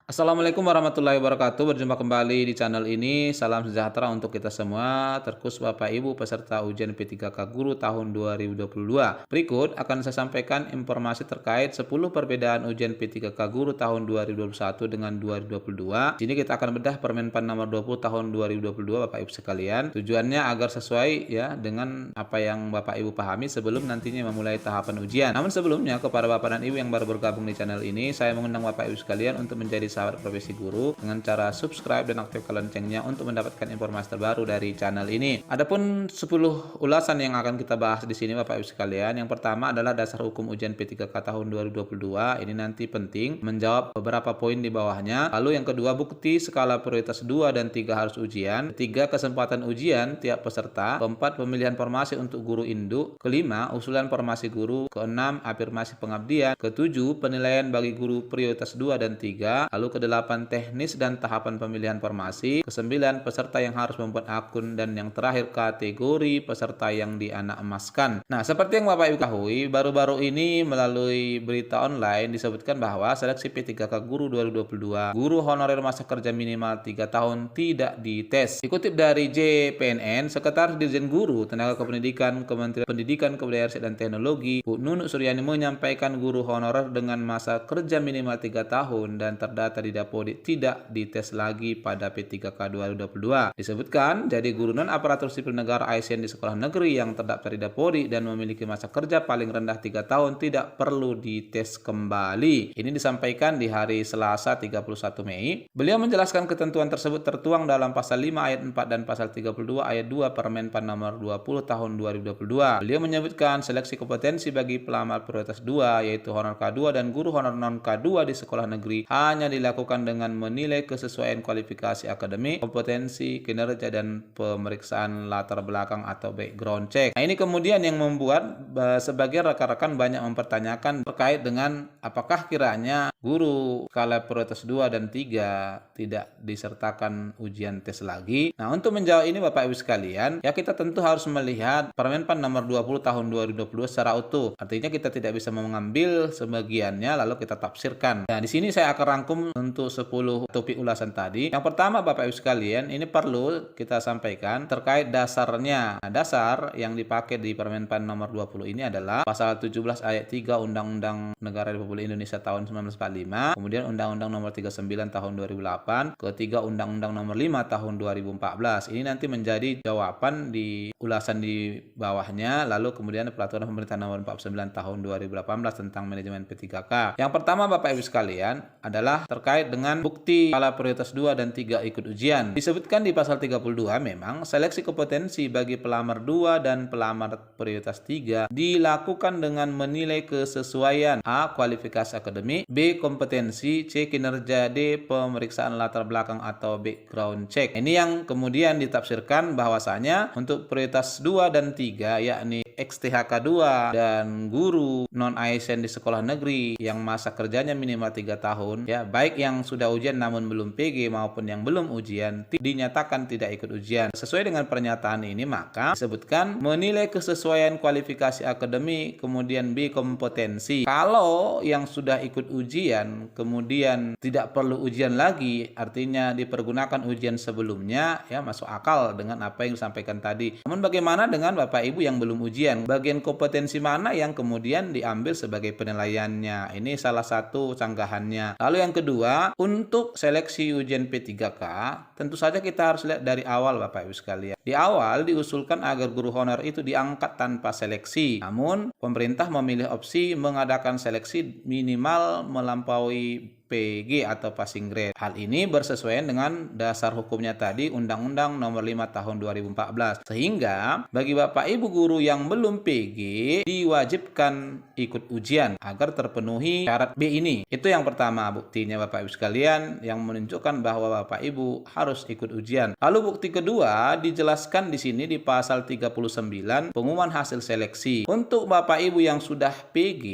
Assalamualaikum warahmatullahi wabarakatuh. Berjumpa kembali di channel ini. Salam sejahtera untuk kita semua, terkhusus Bapak Ibu peserta ujian P3K Guru tahun 2022. Berikut akan saya sampaikan informasi terkait 10 perbedaan ujian P3K Guru tahun 2021 dengan 2022. Sini kita akan bedah Permenpan nomor 20 tahun 2022 Bapak Ibu sekalian. Tujuannya agar sesuai ya dengan apa yang Bapak Ibu pahami sebelum nantinya memulai tahapan ujian. Namun sebelumnya kepada Bapak dan Ibu yang baru bergabung di channel ini, saya mengundang Bapak Ibu sekalian untuk menjadi sahabat profesi guru dengan cara subscribe dan aktifkan loncengnya untuk mendapatkan informasi terbaru dari channel ini. Adapun 10 ulasan yang akan kita bahas di sini Bapak Ibu sekalian. Yang pertama adalah dasar hukum ujian P3K tahun 2022. Ini nanti penting menjawab beberapa poin di bawahnya. Lalu yang kedua, bukti skala prioritas 2 dan 3 harus ujian. Ketiga, kesempatan ujian tiap peserta. Keempat, pemilihan formasi untuk guru induk. Kelima, usulan formasi guru. Keenam, afirmasi pengabdian. Ketujuh, penilaian bagi guru prioritas 2 dan 3. Lalu ke-8 teknis dan tahapan pemilihan formasi. Ke-9 peserta yang harus membuat akun, dan yang terakhir kategori peserta yang dianak emaskan. Nah, seperti yang Bapak Ibu ketahui, baru-baru ini melalui berita online disebutkan bahwa seleksi P3K Guru 2022 guru honorer masa kerja minimal 3 tahun tidak dites. Dikutip dari JPNN, Sekretaris Dirjen Guru Tenaga Kependidikan Kementerian Pendidikan Kebudayaan dan Teknologi Bu Nunuk Suryani menyampaikan guru honorer dengan masa kerja minimal 3 tahun dan terdata di Dapodi tidak dites lagi pada P3K 2022. Disebutkan, jadi guru non aparatur sipil negara ASN di sekolah negeri yang terdaftar di Dapodi dan memiliki masa kerja paling rendah 3 tahun tidak perlu dites kembali. Ini disampaikan di hari Selasa 31 Mei. Beliau menjelaskan ketentuan tersebut tertuang dalam pasal 5 ayat 4 dan pasal 32 ayat 2 Permenpan nomor 20 tahun 2022. Beliau menyebutkan seleksi kompetensi bagi pelamar prioritas 2 yaitu honor K2 dan guru honor non K2 di sekolah negeri hanya dilakukan dengan menilai kesesuaian kualifikasi akademik, kompetensi, kinerja, dan pemeriksaan latar belakang atau background check. Nah, ini kemudian yang membuat sebagian rekan-rekan banyak mempertanyakan terkait dengan apakah kiranya guru skala prioritas 2 dan 3 tidak disertakan ujian tes lagi. Nah, untuk menjawab ini Bapak Ibu sekalian, ya kita tentu harus melihat Permenpan nomor 20 tahun 2022 secara utuh. Artinya kita tidak bisa mengambil sebagiannya lalu kita tafsirkan. Nah, di sini saya akan rangkum untuk 10 topik ulasan tadi. Yang pertama Bapak Ibu sekalian, ini perlu kita sampaikan terkait dasarnya. Nah, dasar yang dipakai di Permenpan nomor 20 ini adalah pasal 17 ayat 3 Undang-Undang Negara Republik Indonesia tahun 1945, kemudian Undang-Undang nomor 39 tahun 2008, ketiga Undang-Undang nomor 5 tahun 2014. Ini nanti menjadi jawaban di ulasan di bawahnya, lalu kemudian Peraturan Pemerintah nomor 49 tahun 2018 tentang manajemen P3K. Yang pertama Bapak Ibu sekalian adalah terkait dengan bukti skala prioritas 2 dan 3 ikut ujian. Disebutkan di pasal 32 memang seleksi kompetensi bagi pelamar 2 dan pelamar prioritas 3 dilakukan dengan menilai kesesuaian A. Kualifikasi akademik, B. Kompetensi, C. Kinerja, D. Pemeriksaan latar belakang atau background check. Ini yang kemudian ditafsirkan bahwasanya untuk prioritas 2 dan 3 yakni XTHK 2 dan guru non ASN di sekolah negeri yang masa kerjanya minimal 3 tahun ya, baik yang sudah ujian namun belum PG maupun yang belum ujian dinyatakan tidak ikut ujian. Sesuai dengan pernyataan ini maka disebutkan menilai kesesuaian kualifikasi akademik, kemudian B. Kompetensi. Kalau yang sudah ikut ujian kemudian tidak perlu ujian lagi, artinya dipergunakan ujian sebelumnya, ya masuk akal dengan apa yang disampaikan tadi. Namun bagaimana dengan Bapak Ibu yang belum ujian? Bagian kompetensi mana yang kemudian diambil sebagai penilaiannya? Ini salah satu canggahannya. Lalu yang kedua, untuk seleksi ujian P3K, tentu saja kita harus lihat dari awal Bapak Ibu sekalian. Di awal diusulkan agar guru honor itu diangkat tanpa seleksi. Namun, pemerintah memilih opsi mengadakan seleksi minimal melampaui PG atau passing grade. Hal ini bersesuaian dengan dasar hukumnya tadi Undang-Undang Nomor 5 Tahun 2014. Sehingga bagi Bapak Ibu guru yang belum PG diwajibkan ikut ujian agar terpenuhi syarat B ini. Itu yang pertama buktinya Bapak Ibu sekalian yang menunjukkan bahwa Bapak Ibu harus ikut ujian. Lalu bukti kedua dijelaskan di sini di pasal 39 pengumuman hasil seleksi. Untuk Bapak Ibu yang sudah PG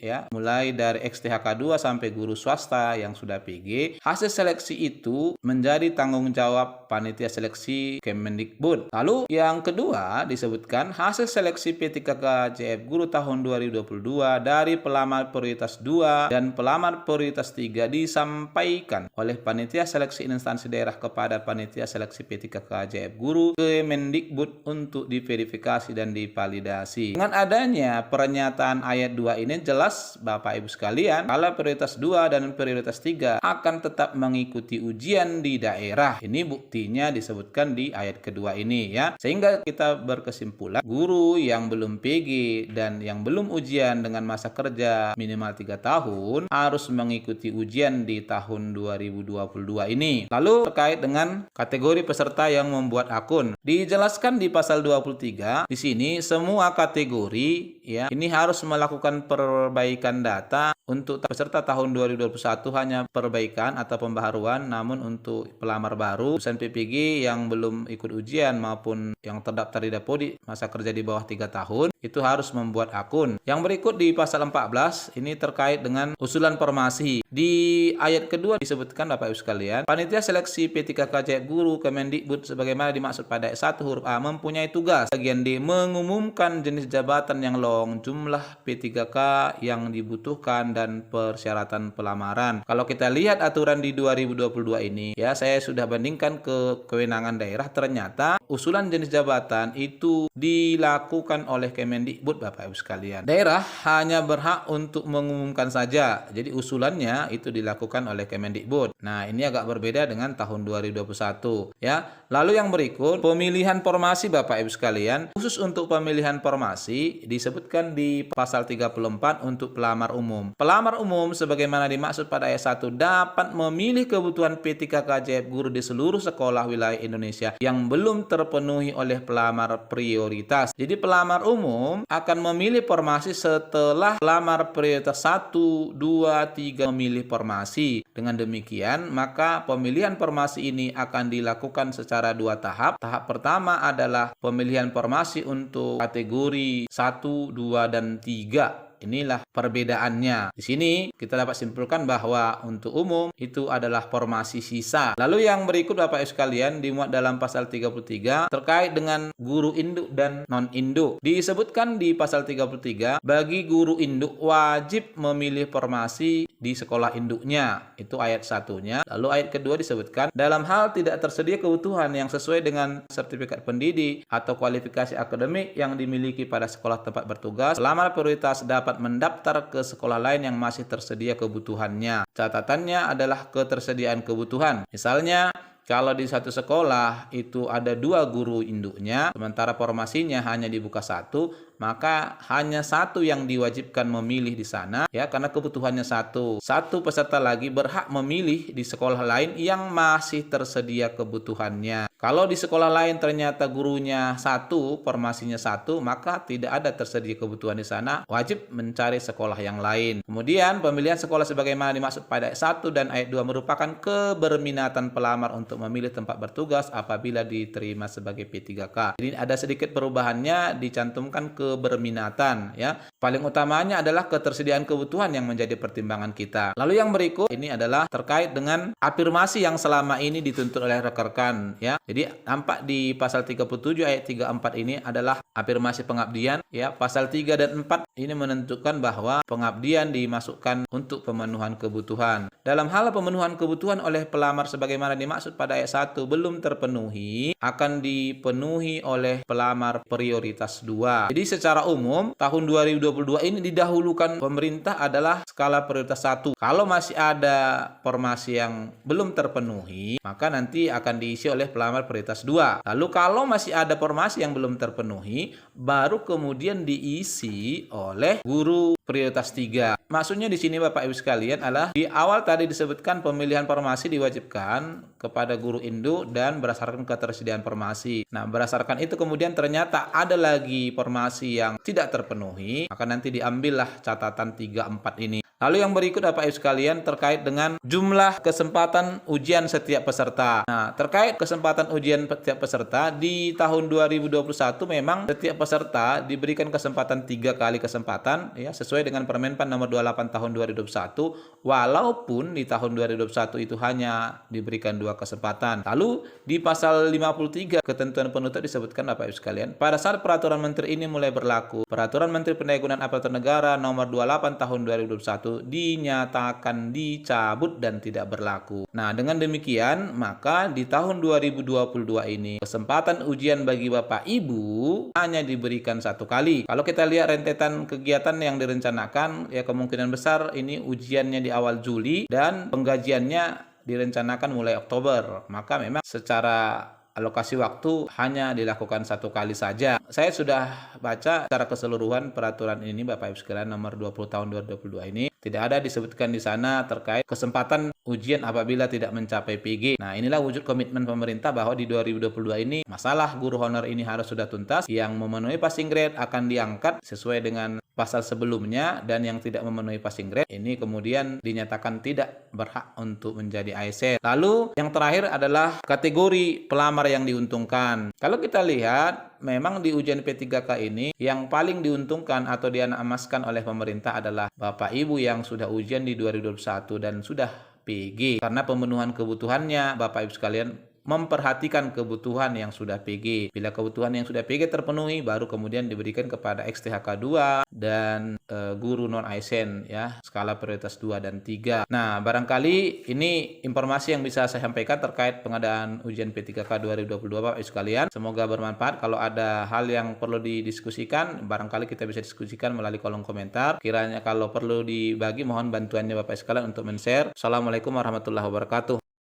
ya, mulai dari XTHK 2 sampai guru swasta peserta yang sudah PG, hasil seleksi itu menjadi tanggung jawab panitia seleksi Kemendikbud. Lalu yang kedua disebutkan hasil seleksi P3K JF Guru tahun 2022 dari pelamar prioritas 2 dan pelamar prioritas 3 disampaikan oleh panitia seleksi instansi daerah kepada panitia seleksi P3K JF Guru Kemendikbud untuk diverifikasi dan divalidasi. Dengan adanya pernyataan ayat 2 ini jelas Bapak Ibu sekalian, kalau prioritas 2 dan prioritas 3 akan tetap mengikuti ujian di daerah. Ini buktinya disebutkan di ayat kedua ini ya. Sehingga kita berkesimpulan guru yang belum PG dan yang belum ujian dengan masa kerja minimal 3 tahun harus mengikuti ujian di tahun 2022 ini. Lalu terkait dengan kategori peserta yang membuat akun, dijelaskan di pasal 23 di sini semua kategori ya ini harus melakukan perbaikan data. Untuk peserta tahun 2021 hanya perbaikan atau pembaharuan, namun untuk pelamar baru, lulusan PPG yang belum ikut ujian maupun yang terdaftar di Dapodi masa kerja di bawah 3 tahun, itu harus membuat akun. Yang berikut di pasal 14, ini terkait dengan usulan formasi. Di ayat kedua disebutkan Bapak Ibu sekalian, panitia seleksi P3K JF Guru Kemendikbud sebagaimana dimaksud pada ayat 1 huruf A mempunyai tugas. Bagian D, mengumumkan jenis jabatan yang lowong, jumlah P3K yang dibutuhkan dan persyaratan pelamaran. Kalau kita lihat aturan di 2022 ini ya, saya sudah bandingkan ke kewenangan daerah, ternyata usulan jenis jabatan itu dilakukan oleh Kemendikbud Bapak Ibu sekalian. Daerah hanya berhak untuk mengumumkan saja. Jadi usulannya itu dilakukan oleh Kemendikbud. Nah, ini agak berbeda dengan tahun 2021 ya. Lalu yang berikut, pemilihan formasi Bapak Ibu sekalian. Khusus untuk pemilihan formasi disebutkan di pasal 34 untuk pelamar umum. Pelamar umum sebagaimana dimaksud pada ayat 1 dapat memilih kebutuhan P3K JF Guru di seluruh sekolah wilayah Indonesia yang belum terpenuhi oleh pelamar prioritas. Jadi pelamar umum akan memilih formasi setelah pelamar prioritas 1, 2, 3 memilih formasi. Dengan demikian, maka pemilihan formasi ini akan dilakukan secara 2 tahap. Tahap pertama adalah pemilihan formasi untuk kategori 1, 2, dan 3. Inilah perbedaannya. Di sini kita dapat simpulkan bahwa untuk umum itu adalah formasi sisa. Lalu yang berikut Bapak Ibu sekalian dimuat dalam pasal 33 terkait dengan guru induk dan non-induk. Disebutkan di pasal 33, bagi guru induk wajib memilih formasi di sekolah induknya. Itu ayat satunya. Lalu ayat kedua disebutkan, dalam hal tidak tersedia kebutuhan yang sesuai dengan sertifikat pendidik atau kualifikasi akademik yang dimiliki pada sekolah tempat bertugas, pelamar prioritas dapat mendaftar ke sekolah lain yang masih tersedia kebutuhannya. Catatannya adalah ketersediaan kebutuhan. Misalnya, kalau di satu sekolah itu ada 2 guru induknya, sementara formasinya hanya dibuka 1, maka hanya 1 yang diwajibkan memilih di sana ya, karena kebutuhannya 1. 1 peserta lagi berhak memilih di sekolah lain yang masih tersedia kebutuhannya. Kalau di sekolah lain ternyata gurunya 1, formasinya 1, maka tidak ada tersedia kebutuhan di sana, wajib mencari sekolah yang lain. Kemudian pemilihan sekolah sebagaimana dimaksud pada ayat 1 dan ayat 2 merupakan keberminatan pelamar untuk memilih tempat bertugas apabila diterima sebagai P3K. Jadi ada sedikit perubahannya, dicantumkan keberminatan ya. Paling utamanya adalah ketersediaan kebutuhan yang menjadi pertimbangan kita. Lalu yang berikut ini adalah terkait dengan afirmasi yang selama ini dituntut oleh rekan-rekan ya. Jadi nampak di pasal 37 ayat 34 ini adalah afirmasi pengabdian ya. Pasal 3 dan 4 ini menentukan bahwa pengabdian dimasukkan untuk pemenuhan kebutuhan. Dalam hal pemenuhan kebutuhan oleh pelamar sebagaimana dimaksud pada ayat 1 belum terpenuhi, akan dipenuhi oleh pelamar prioritas 2. Jadi secara umum tahun 2022 ini didahulukan pemerintah adalah skala prioritas 1. Kalau masih ada formasi yang belum terpenuhi, maka nanti akan diisi oleh pelamar prioritas 2. Lalu kalau masih ada formasi yang belum terpenuhi, baru kemudian diisi oleh guru prioritas 3. Maksudnya di sini Bapak Ibu sekalian adalah di awal tadi disebutkan pemilihan formasi diwajibkan kepada guru induk dan berdasarkan ketersediaan formasi. Nah, berdasarkan itu kemudian ternyata ada lagi formasi yang tidak terpenuhi, maka nanti diambillah catatan 3, 4 ini. Lalu yang berikut Bapak Ibu sekalian terkait dengan jumlah kesempatan ujian setiap peserta. Nah, terkait kesempatan ujian setiap peserta di tahun 2021 memang setiap peserta diberikan kesempatan 3 kali kesempatan ya sesuai dengan Permenpan nomor 28 tahun 2021, walaupun di tahun 2021 itu hanya diberikan 2 kesempatan. Lalu di pasal 53 ketentuan penutup disebutkan Bapak Ibu sekalian, pada saat peraturan menteri ini mulai berlaku, Peraturan Menteri Pendayagunaan Aparatur Negara nomor 28 tahun 2021 dinyatakan dicabut dan tidak berlaku. Nah, dengan demikian maka di tahun 2022 ini kesempatan ujian bagi Bapak Ibu hanya diberikan 1 kali. Kalau kita lihat rentetan kegiatan yang direncanakan, ya kemungkinan besar ini ujiannya di awal Juli dan penggajiannya direncanakan mulai Oktober. Maka memang secara alokasi waktu hanya dilakukan 1 kali saja. Saya sudah baca secara keseluruhan peraturan ini Bapak Ibu sekalian nomor 20 tahun 2022 ini. Tidak ada disebutkan di sana terkait kesempatan ujian apabila tidak mencapai PG. Nah, inilah wujud komitmen pemerintah bahwa di 2022 ini masalah guru honor ini harus sudah tuntas. Yang memenuhi passing grade akan diangkat sesuai dengan pasal sebelumnya, dan yang tidak memenuhi passing grade ini kemudian dinyatakan tidak berhak untuk menjadi ASN. Lalu yang terakhir adalah kategori pelamar yang diuntungkan. Kalau kita lihat memang di ujian P3K ini yang paling diuntungkan atau dianak-emaskan oleh pemerintah adalah Bapak Ibu yang sudah ujian di 2021 dan sudah PG, karena pemenuhan kebutuhannya Bapak Ibu sekalian memperhatikan kebutuhan yang sudah PG. Bila kebutuhan yang sudah PG terpenuhi, baru kemudian diberikan kepada XTHK 2 dan guru non ASN ya, skala prioritas 2 dan 3. Nah, barangkali ini informasi yang bisa saya sampaikan terkait pengadaan ujian P3K 2022 Bapak Ibu sekalian. Semoga bermanfaat. Kalau ada hal yang perlu didiskusikan, barangkali kita bisa diskusikan melalui kolom komentar. Kiranya kalau perlu dibagi, mohon bantuannya Bapak Ibu sekalian untuk men-share. Assalamualaikum warahmatullahi wabarakatuh.